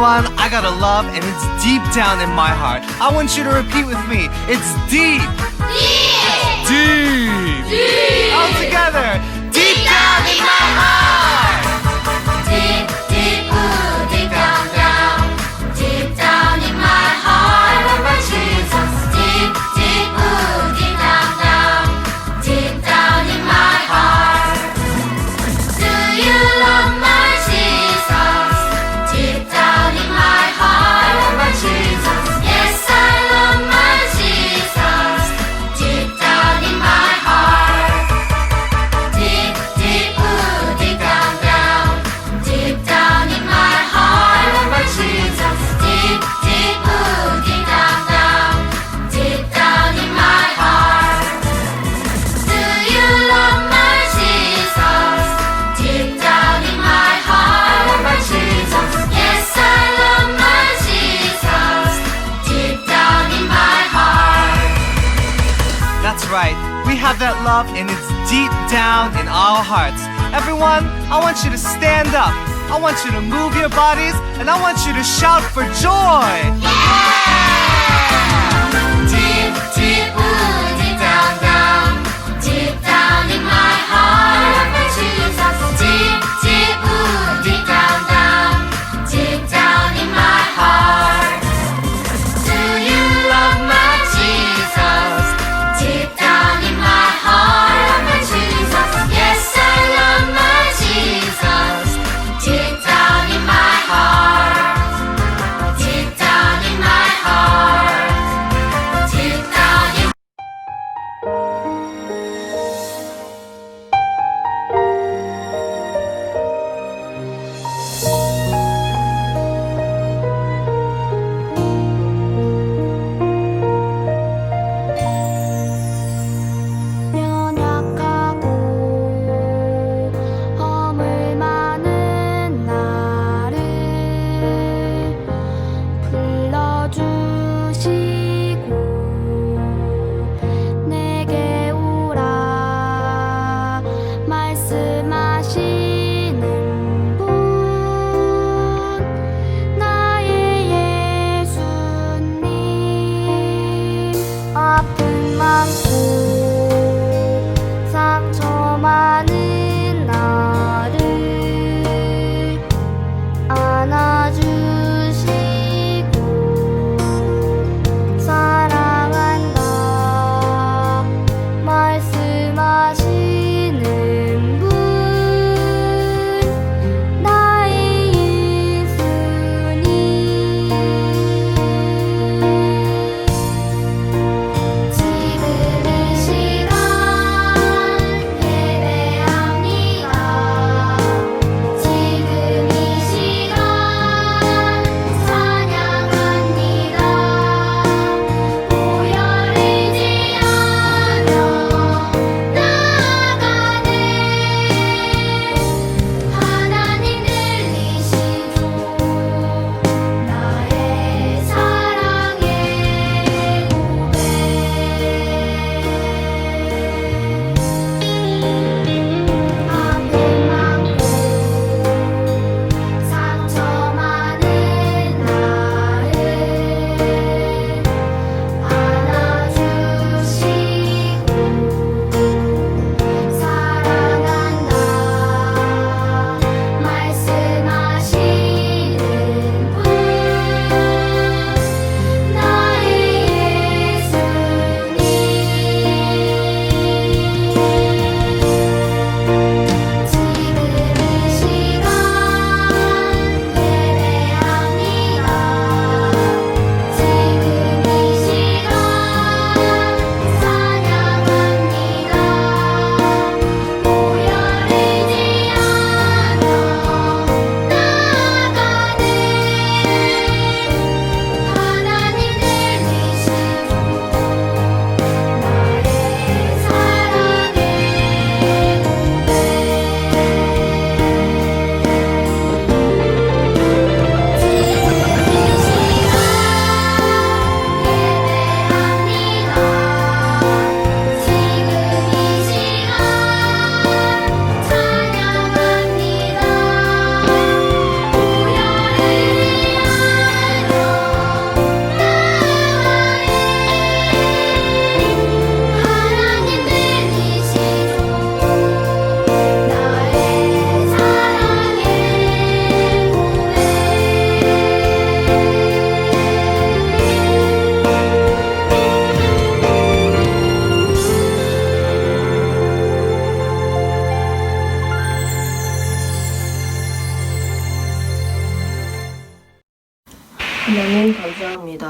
Everyone, I got a love and it's deep down in my heart. I want you to repeat with me. It's deep. Deep. Deep. Deep. All together. Deep down in my heart. Deep, deep, ooh, deep down, down. Deep down in my heart, I love my Jesus. Deep, deep, ooh, deep down, down. Deep down in my heart. Do you love my Jesus? Deep down in my heart, I love my Jesus. Yes, I love my Jesus. Deep down in my heart. Deep, deep, ooh, deep down, down. Deep down in my heart, I love my Jesus. Deep, deep, ooh, deep down, down. Deep down in my heart. Do you love my Jesus? Deep down in my heart, I love my Jesus. Yes, I love my Jesus. Deep down in my heart. That's right. We have that love and it's deep down in our hearts. Everyone, I want you to stand up. I want you to move your bodies and I want you to shout for joy. Deep, deep, ooh, deep down, down. Deep down in my heart, I love my Jesus. Deep, deep, ooh, deep down, down. Deep down in my heart. Do you love my Jesus? Deep down in my heart, I love my Jesus. Yes, I love my Jesus. Deep down in my heart. Deep down in my heart. Deep down in 연약하고 허물 많은 나를 불러주시고 내게 오라 말씀하시는 분 나의 예수님 아픔 많고 상처 많은 나를 안아주시고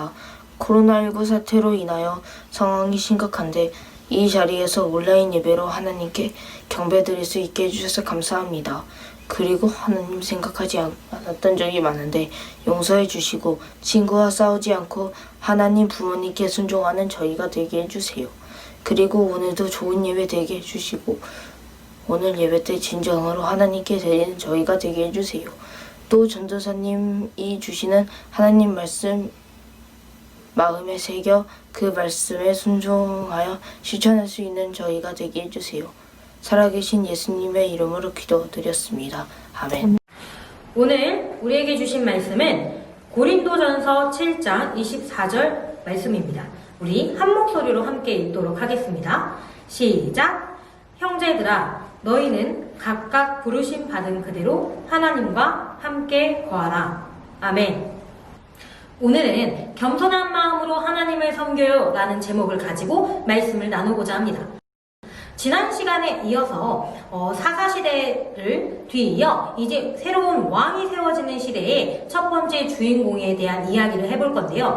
있습니다. 코로나19 사태로 인하여 상황이 심각한데 이 자리에서 온라인 예배로 하나님께 경배드릴 수 있게 해주셔서 감사합니다. 그리고 하나님 생각하지 않았던 적이 많은데 용서해 주시고 친구와 싸우지 않고 하나님 부모님께 순종하는 저희가 되게 해주세요. 그리고 오늘도 좋은 예배 되게 해주시고 오늘 예배 때 진정으로 하나님께 드리는 저희가 되게 해주세요. 또 전도사님이 주시는 하나님 말씀 마음에 새겨 그 말씀에 순종하여 실천할 수 있는 저희가 되게 해주세요. 살아계신 예수님의 이름으로 기도드렸습니다. 아멘. 오늘 우리에게 주신 말씀은 고린도전서 7장 24절 말씀입니다. 우리 한 목소리로 함께 읽도록 하겠습니다. 시작! 형제들아, 너희는 각각 부르심 받은 그대로 하나님과 함께 거하라. 아멘. 오늘은 겸손한 마음으로 하나님을 섬겨요 라는 제목을 가지고 말씀을 나누고자 합니다. 지난 시간에 이어서 사사시대를 뒤이어 이제 새로운 왕이 세워지는 시대의 첫 번째 주인공에 대한 이야기를 해볼 건데요.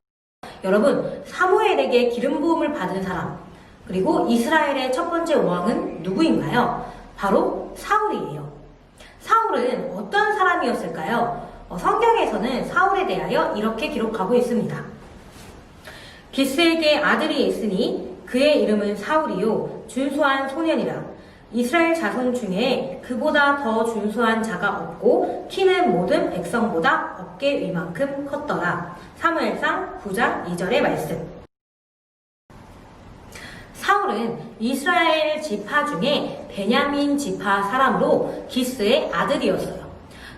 여러분, 사무엘에게 기름 부음을 받은 사람, 그리고 이스라엘의 첫 번째 왕은 누구인가요? 바로 사울이에요. 사울은 어떤 사람이었을까요? 성경에서는 사울에 대하여 이렇게 기록하고 있습니다. 기스에게 아들이 있으니 그의 이름은 사울이요 준수한 소년이라. 이스라엘 자손 중에 그보다 더 준수한 자가 없고 키는 모든 백성보다 어깨 위만큼 컸더라. 사무엘상 9장 2절의 말씀. 사울은 이스라엘 지파 중에 베냐민 지파 사람으로 기스의 아들이었어요.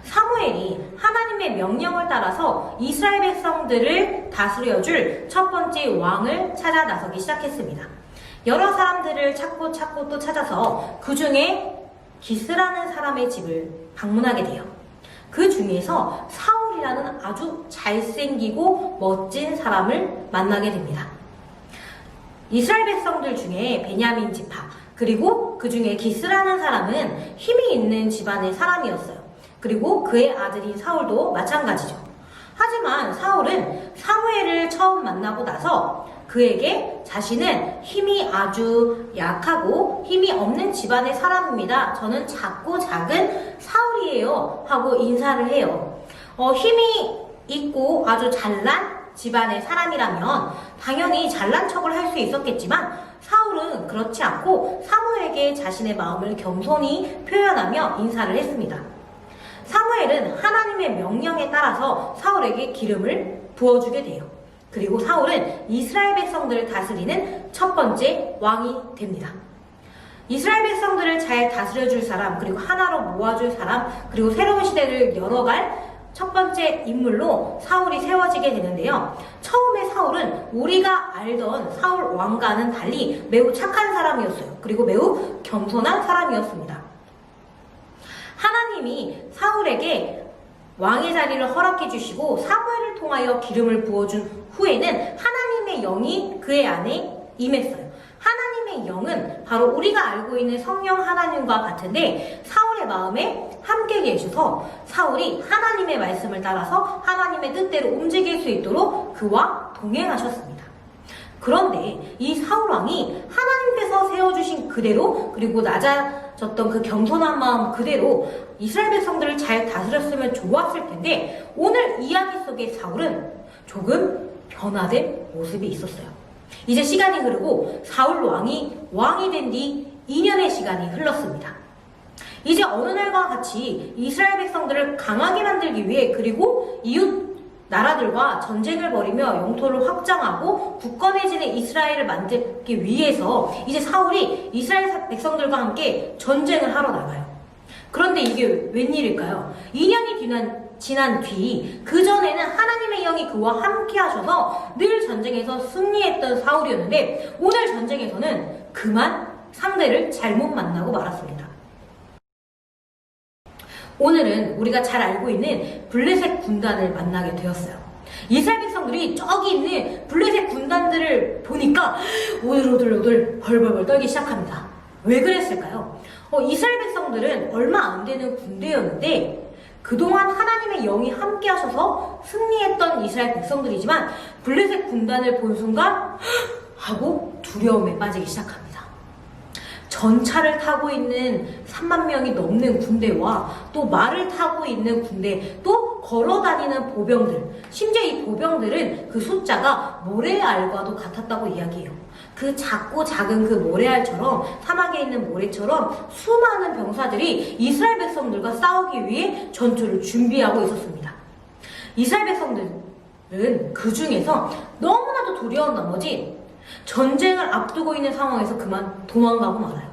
사무엘이 하나님의 명령을 따라서 이스라엘 백성들을 다스려줄 첫 번째 왕을 찾아 나서기 시작했습니다. 여러 사람들을 찾고 또 찾아서 그 중에 기스라는 사람의 집을 방문하게 돼요. 그 중에서 사울이라는 아주 잘생기고 멋진 사람을 만나게 됩니다. 이스라엘 백성들 중에 베냐민 지파, 그리고 그 중에 기스라는 사람은 힘이 있는 집안의 사람이었어요. 그리고 그의 아들인 사울도 마찬가지죠. 하지만 사울은 사무엘을 처음 만나고 나서 그에게 자신은 힘이 아주 약하고 힘이 없는 집안의 사람입니다. 저는 작고 작은 사울이에요 하고 인사를 해요. 힘이 있고 아주 잘난 집안의 사람이라면 당연히 잘난 척을 할 수 있었겠지만 사울은 그렇지 않고 사무엘에게 자신의 마음을 겸손히 표현하며 인사를 했습니다. 사무엘은 하나님의 명령에 따라서 사울에게 기름을 부어주게 돼요. 그리고 사울은 이스라엘 백성들을 다스리는 첫 번째 왕이 됩니다. 이스라엘 백성들을 잘 다스려줄 사람, 그리고 하나로 모아줄 사람, 그리고 새로운 시대를 열어갈 첫 번째 인물로 사울이 세워지게 되는데요. 처음에 사울은 우리가 알던 사울 왕과는 달리 매우 착한 사람이었어요. 그리고 매우 겸손한 사람이었습니다. 하나님이 사울에게 왕의 자리를 허락해 주시고 사무엘을 통하여 기름을 부어준 후에는 하나님의 영이 그의 안에 임했어요. 하나님의 영은 바로 우리가 알고 있는 성령 하나님과 같은데 사울의 마음에 함께 계셔서 사울이 하나님의 말씀을 따라서 하나님의 뜻대로 움직일 수 있도록 그와 동행하셨습니다. 그런데 이 사울 왕이 하나님께서 세워주신 그대로, 그리고 낮아졌던 그 겸손한 마음 그대로 이스라엘 백성들을 잘 다스렸으면 좋았을 텐데 오늘 이야기 속의 사울은 조금 변화된 모습이 있었어요. 이제 시간이 흐르고 사울 왕이 된 뒤 2년의 시간이 흘렀습니다. 이제 어느 날과 같이 이스라엘 백성들을 강하게 만들기 위해, 그리고 이웃 나라들과 전쟁을 벌이며 영토를 확장하고 굳건해지는 이스라엘을 만들기 위해서 이제 사울이 이스라엘 백성들과 함께 전쟁을 하러 나가요. 그런데 이게 웬일일까요? 2년이 지난 뒤 그전에는 하나님의 영이 그와 함께 하셔서 늘 전쟁에서 승리했던 사울이었는데 오늘 전쟁에서는 그만 상대를 잘못 만나고 말았습니다. 오늘은 우리가 잘 알고 있는 블레셋 군단을 만나게 되었어요. 이스라엘 백성들이 저기 있는 블레셋 군단들을 보니까 오들오들 벌벌벌 떨기 시작합니다. 왜 그랬을까요? 이스라엘 백성들은 얼마 안 되는 군대였는데 그동안 하나님의 영이 함께 하셔서 승리했던 이스라엘 백성들이지만 블레셋 군단을 본 순간 하고 두려움에 빠지기 시작합니다. 전차를 타고 있는 3만 명이 넘는 군대와 또 말을 타고 있는 군대, 또 걸어다니는 보병들, 심지어 이 보병들은 그 숫자가 모래알과도 같았다고 이야기해요. 그 작고 작은 그 모래알처럼, 사막에 있는 모래처럼 수많은 병사들이 이스라엘 백성들과 싸우기 위해 전투를 준비하고 있었습니다. 이스라엘 백성들은 그 중에서 너무나도 두려운 나머지 전쟁을 앞두고 있는 상황에서 그만 도망가고 말아요.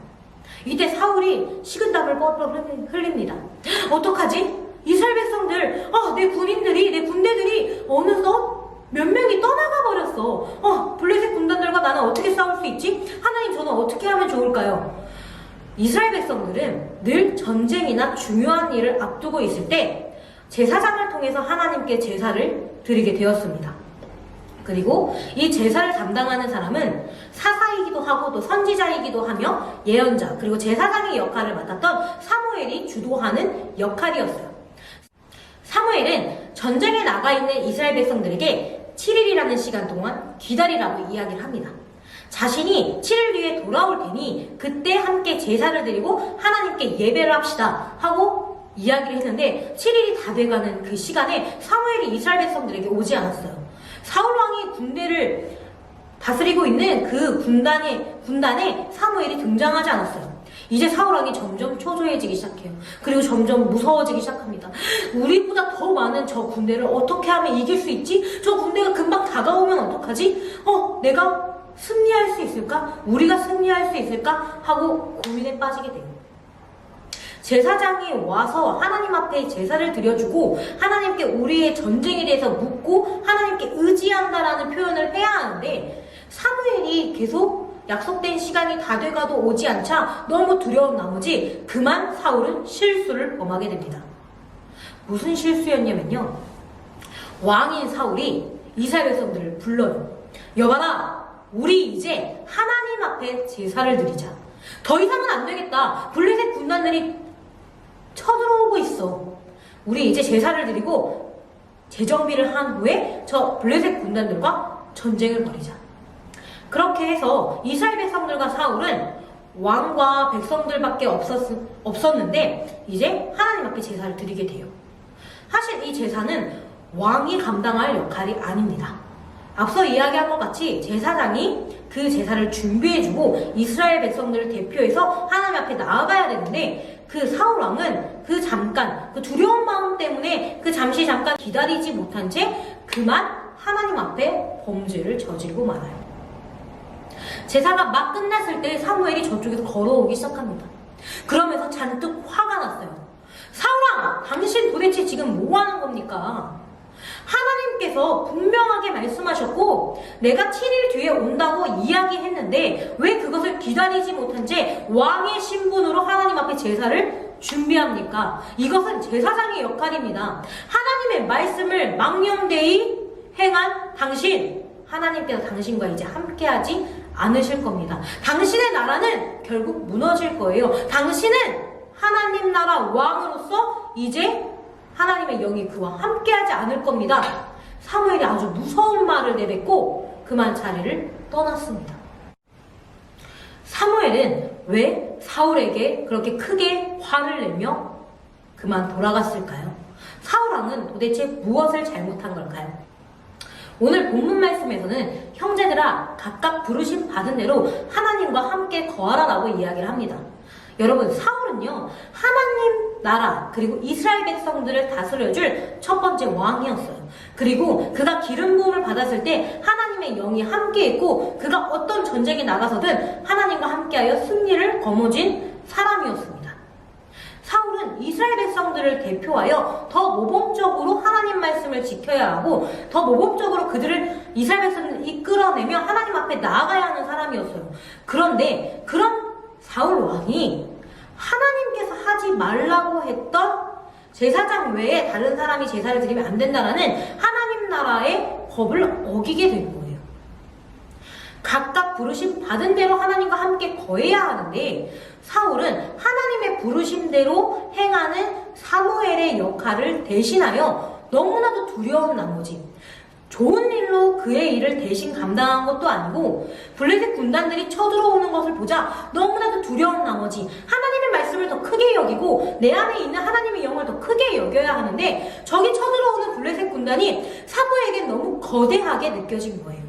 이때 사울이 식은땀을 뻘뻘 흘립니다. 어떡하지? 이스라엘 백성들, 내 군인들이, 내 군대들이 어느덧 몇 명이 떠나가 버렸어. 블레셋 군단들과 나는 어떻게 싸울 수 있지? 하나님, 저는 어떻게 하면 좋을까요? 이스라엘 백성들은 늘 전쟁이나 중요한 일을 앞두고 있을 때 제사장을 통해서 하나님께 제사를 드리게 되었습니다. 그리고 이 제사를 담당하는 사람은 사사이기도 하고 또 선지자이기도 하며 예언자, 그리고 제사장의 역할을 맡았던 사무엘이 주도하는 역할이었어요. 사무엘은 전쟁에 나가 있는 이스라엘 백성들에게 7일이라는 시간 동안 기다리라고 이야기를 합니다. 자신이 7일 뒤에 돌아올 테니 그때 함께 제사를 드리고 하나님께 예배를 합시다 하고 이야기를 했는데 7일이 다 돼가는 그 시간에 사무엘이 이스라엘 백성들에게 오지 않았어요. 사울 왕이 군대를 다스리고 있는 그 군단에 사무엘이 등장하지 않았어요. 이제 사울 왕이 점점 초조해지기 시작해요. 그리고 점점 무서워지기 시작합니다. 우리보다 더 많은 저 군대를 어떻게 하면 이길 수 있지? 저 군대가 금방 다가오면 어떡하지? 내가 승리할 수 있을까? 우리가 승리할 수 있을까? 하고 고민에 빠지게 돼요. 제사장이 와서 하나님 앞에 제사를 드려주고 하나님께 우리의 전쟁에 대해서 묻고 하나님께 의지한다라는 표현을 해야 하는데 사무엘이 계속 약속된 시간이 다 돼가도 오지 않자 너무 두려운 나머지 그만 사울은 실수를 범하게 됩니다. 무슨 실수였냐면요, 왕인 사울이 이스라엘 백성들을 불러요. 여봐라, 우리 이제 하나님 앞에 제사를 드리자. 더 이상은 안 되겠다. 블레셋 군단들이 쳐들어오고 있어. 우리 이제 제사를 드리고 재정비를 한 후에 저 블레셋 군단들과 전쟁을 벌이자. 그렇게 해서 이스라엘 백성들과 사울은 왕과 백성들밖에 없었는데 이제 하나님 앞에 제사를 드리게 돼요. 사실 이 제사는 왕이 감당할 역할이 아닙니다. 앞서 이야기한 것 같이 제사장이 그 제사를 준비해주고 이스라엘 백성들을 대표해서 하나님 앞에 나아가야 되는데 그 사울 왕은 그 두려운 마음 때문에 잠시 기다리지 못한 채 그만 하나님 앞에 범죄를 저지르고 말아요. 제사가 막 끝났을 때 사무엘이 저쪽에서 걸어오기 시작합니다. 그러면서 잔뜩 화가 났어요. 사울아, 당신 도대체 지금 뭐 하는 겁니까? 하나님께서 분명하게 말씀하셨고 내가 7일 뒤에 온다고 이야기했는데 왜 그것을 기다리지 못한 채 왕의 신분으로 하나님 앞에 제사를 준비합니까? 이것은 제사장의 역할입니다. 하나님의 말씀을 망령되이 행한 당신, 하나님께서 당신과 이제 함께하지 않으실 겁니다. 당신의 나라는 결국 무너질 거예요. 당신은 하나님 나라 왕으로서 이제 하나님의 영이 그와 함께하지 않을 겁니다. 사무엘이 아주 무서운 말을 내뱉고 그만 자리를 떠났습니다. 사무엘은 왜 사울에게 그렇게 크게 화를 내며 그만 돌아갔을까요? 사울 왕은 도대체 무엇을 잘못한 걸까요? 오늘 본문 말씀에서는 형제들아 각각 부르심 받은 대로 하나님과 함께 거하라라고 이야기를 합니다. 여러분, 사울은요 하나님 나라 그리고 이스라엘 백성들을 다스려줄 첫 번째 왕이었어요. 그리고 그가 기름 부음을 받았을 때 하나님의 영이 함께했고 그가 어떤 전쟁에 나가서든 하나님과 함께하여 승리를 거머쥔 사람이었습니다. 사울은 이스라엘 백성들을 대표하여 더 모범적으로 하나님 말씀을 지켜야 하고 더 모범적으로 이스라엘 백성들을 이끌어내며 하나님 앞에 나아가야 하는 사람이었어요. 그런데 그런 사울 왕이 하나님께서 하지 말라고 했던 제사장 외에 다른 사람이 제사를 드리면 안 된다라는 하나님 나라의 법을 어기게 된 거예요. 각각 부르심 받은 대로 하나님과 함께 거해야 하는데 사울은 하나님의 부르심대로 행하는 사무엘의 역할을 대신하여 너무나도 두려운 나머지 좋은 일로 그의 일을 대신 감당한 것도 아니고 블레셋 군단들이 쳐들어오는 것을 보자 너무나도 두려운 나머지 하나님의 말씀을 더 크게 여기고 내 안에 있는 하나님의 영을 더 크게 여겨야 하는데 저기 쳐들어오는 블레셋 군단이 사무엘에게 너무 거대하게 느껴진 거예요.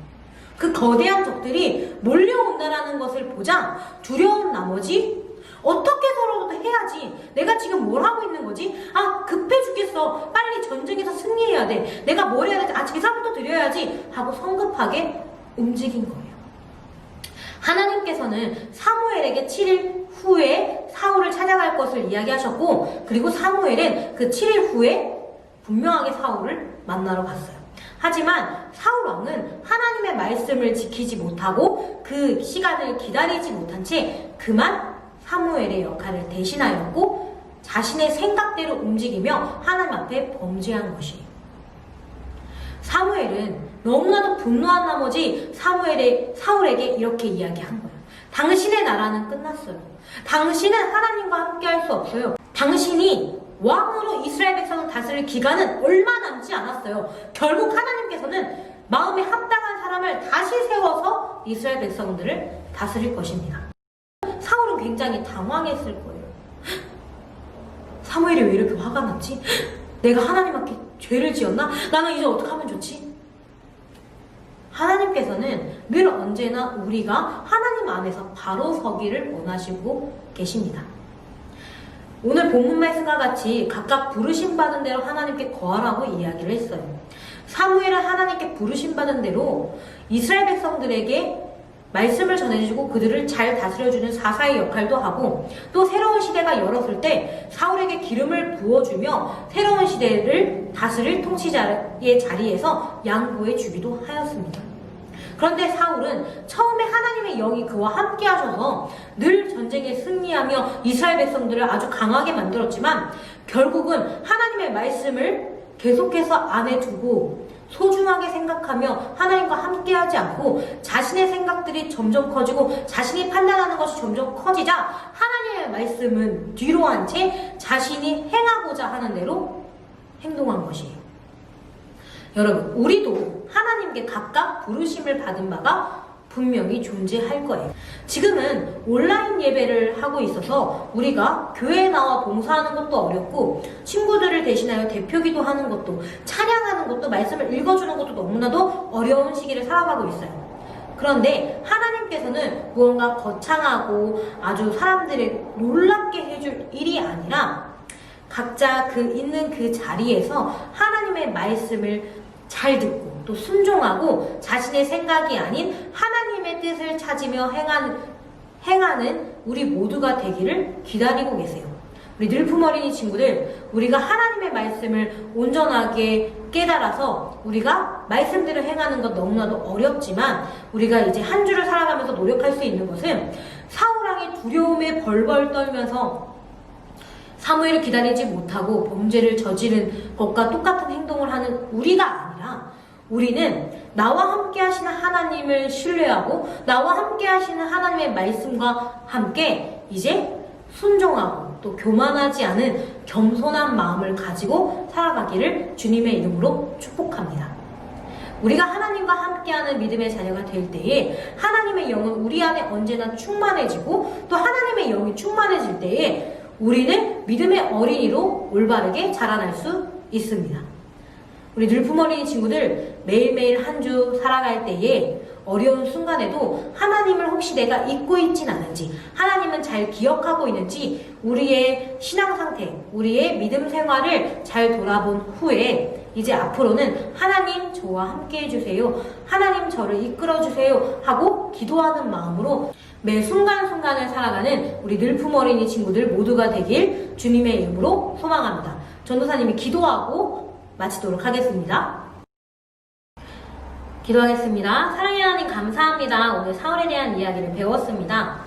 그 거대한 적들이 몰려온다라는 것을 보자 두려운 나머지 어떻게 서로도 해야지. 내가 지금 뭘 하고 있는 거지? 아, 급해 죽겠어. 빨리 전쟁에서 승리해야 돼. 내가 뭘 해야 되지? 아, 제사부터 드려야지. 하고 성급하게 움직인 거예요. 하나님께서는 사무엘에게 7일 후에 사울을 찾아갈 것을 이야기하셨고 그리고 사무엘은 그 7일 후에 분명하게 사울을 만나러 갔어요. 하지만 사울 왕은 하나님의 말씀을 지키지 못하고 그 시간을 기다리지 못한 채 그만 사무엘의 역할을 대신하였고 자신의 생각대로 움직이며 하나님 앞에 범죄한 것이에요. 사무엘은 너무나도 분노한 나머지 사울에게 이렇게 이야기한 거예요. 당신의 나라는 끝났어요. 당신은 하나님과 함께 할 수 없어요. 당신이 왕으로 이스라엘 백성을 다스릴 기간은 얼마 남지 않았어요. 결국 하나님께서는 마음에 합당한 사람을 다시 세워서 이스라엘 백성들을 다스릴 것입니다. 사울은 굉장히 당황했을 거예요. 사무엘이 왜 이렇게 화가 났지? 내가 하나님 앞에 죄를 지었나? 나는 이제 어떻게 하면 좋지? 하나님께서는 늘 언제나 우리가 하나님 안에서 바로 서기를 원하시고 계십니다. 오늘 본문 말씀과 같이 각각 부르심받은 대로 하나님께 거하라고 이야기를 했어요. 사무엘은 하나님께 부르심받은 대로 이스라엘 백성들에게 말씀을 전해주고 그들을 잘 다스려주는 사사의 역할도 하고 또 새로운 시대가 열었을 때 사울에게 기름을 부어주며 새로운 시대를 다스릴 통치자의 자리에서 양보해 주기도 하였습니다. 그런데 사울은 처음에 하나님의 영이 그와 함께 하셔서 늘 전쟁에 승리하며 이스라엘 백성들을 아주 강하게 만들었지만 결국은 하나님의 말씀을 계속해서 안에 두고 소중하게 생각하며 하나님과 함께하지 않고 자신의 생각들이 점점 커지고 자신이 판단하는 것이 점점 커지자 하나님의 말씀은 뒤로 한 채 자신이 행하고자 하는 대로 행동한 것이에요. 여러분, 우리도 하나님께 각각 부르심을 받은 바가 분명히 존재할 거예요. 지금은 온라인 예배를 하고 있어서 우리가 교회에 나와 봉사하는 것도 어렵고 친구들을 대신하여 대표기도 하는 것도 찬양하는 것도 말씀을 읽어주는 것도 너무나도 어려운 시기를 살아가고 있어요. 그런데 하나님께서는 무언가 거창하고 아주 사람들을 놀랍게 해줄 일이 아니라 각자 있는 그 자리에서 하나님의 말씀을 잘 듣고 또 순종하고 자신의 생각이 아닌 하나님의 뜻을 찾으며 행하는 우리 모두가 되기를 기다리고 계세요. 우리 늘품어린이 친구들, 우리가 하나님의 말씀을 온전하게 깨달아서 우리가 말씀대로 행하는 것 너무나도 어렵지만 우리가 이제 한 주를 살아가면서 노력할 수 있는 것은 사울왕이 두려움에 벌벌 떨면서 사무엘을 기다리지 못하고 범죄를 저지른 것과 똑같은 행동을 하는 우리가 아니라 우리는 나와 함께 하시는 하나님을 신뢰하고 나와 함께 하시는 하나님의 말씀과 함께 이제 순종하고 또 교만하지 않은 겸손한 마음을 가지고 살아가기를 주님의 이름으로 축복합니다. 우리가 하나님과 함께하는 믿음의 자녀가 될 때에 하나님의 영은 우리 안에 언제나 충만해지고 또 하나님의 영이 충만해질 때에 우리는 믿음의 어린이로 올바르게 자라날 수 있습니다. 우리 늘품어린이 친구들, 매일매일 한 주 살아갈 때에 어려운 순간에도 하나님을 혹시 내가 잊고 있진 않은지, 하나님은 잘 기억하고 있는지 우리의 신앙 상태, 우리의 믿음 생활을 잘 돌아본 후에 이제 앞으로는 하나님 저와 함께 해주세요, 하나님 저를 이끌어주세요 하고 기도하는 마음으로 매 순간순간을 살아가는 우리 늘품어린이 친구들 모두가 되길 주님의 이름으로 소망합니다. 전도사님이 기도하고 마치도록 하겠습니다. 기도하겠습니다. 사랑의 하나님 감사합니다. 오늘 사울에 대한 이야기를 배웠습니다.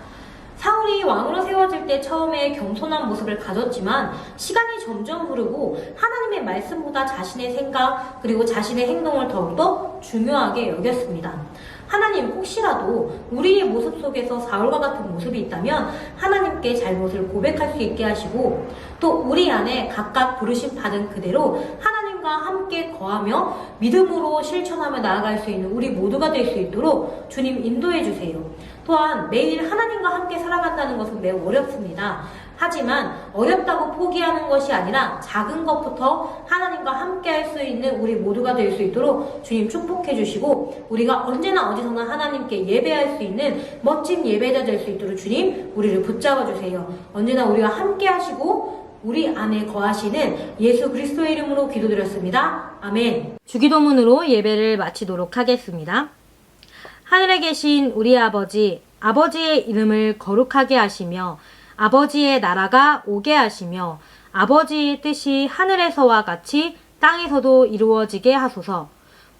사울이 왕으로 세워질 때 처음에 겸손한 모습을 가졌지만 시간이 점점 흐르고 하나님의 말씀보다 자신의 생각 그리고 자신의 행동을 더욱더 중요하게 여겼습니다. 하나님 혹시라도 우리의 모습 속에서 사울과 같은 모습이 있다면 하나님께 잘못을 고백할 수 있게 하시고 또 우리 안에 각각 부르심 받은 그대로 하나님과 함께 거하며 믿음으로 실천하며 나아갈 수 있는 우리 모두가 될 수 있도록 주님 인도해 주세요. 또한 매일 하나님과 함께 살아간다는 것은 매우 어렵습니다. 하지만 어렵다고 포기하는 것이 아니라 작은 것부터 하나님과 함께 할 수 있는 우리 모두가 될 수 있도록 주님 축복해 주시고 우리가 언제나 어디서나 하나님께 예배할 수 있는 멋진 예배자 될 수 있도록 주님 우리를 붙잡아 주세요. 언제나 우리가 함께 하시고 우리 안에 거하시는 예수 그리스도의 이름으로 기도드렸습니다. 아멘. 주기도문으로 예배를 마치도록 하겠습니다. 하늘에 계신 우리 아버지, 아버지의 이름을 거룩하게 하시며 아버지의 나라가 오게 하시며 아버지의 뜻이 하늘에서와 같이 땅에서도 이루어지게 하소서.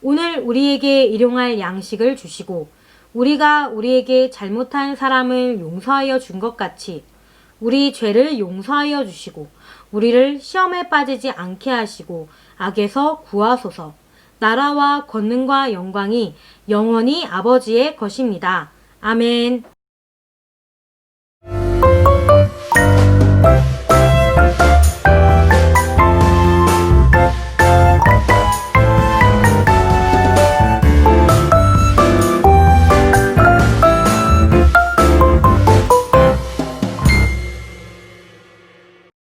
오늘 우리에게 일용할 양식을 주시고 우리가 우리에게 잘못한 사람을 용서하여 준 것 같이 우리 죄를 용서하여 주시고 우리를 시험에 빠지지 않게 하시고 악에서 구하소서. 나라와 권능과 영광이 영원히 아버지의 것입니다. 아멘.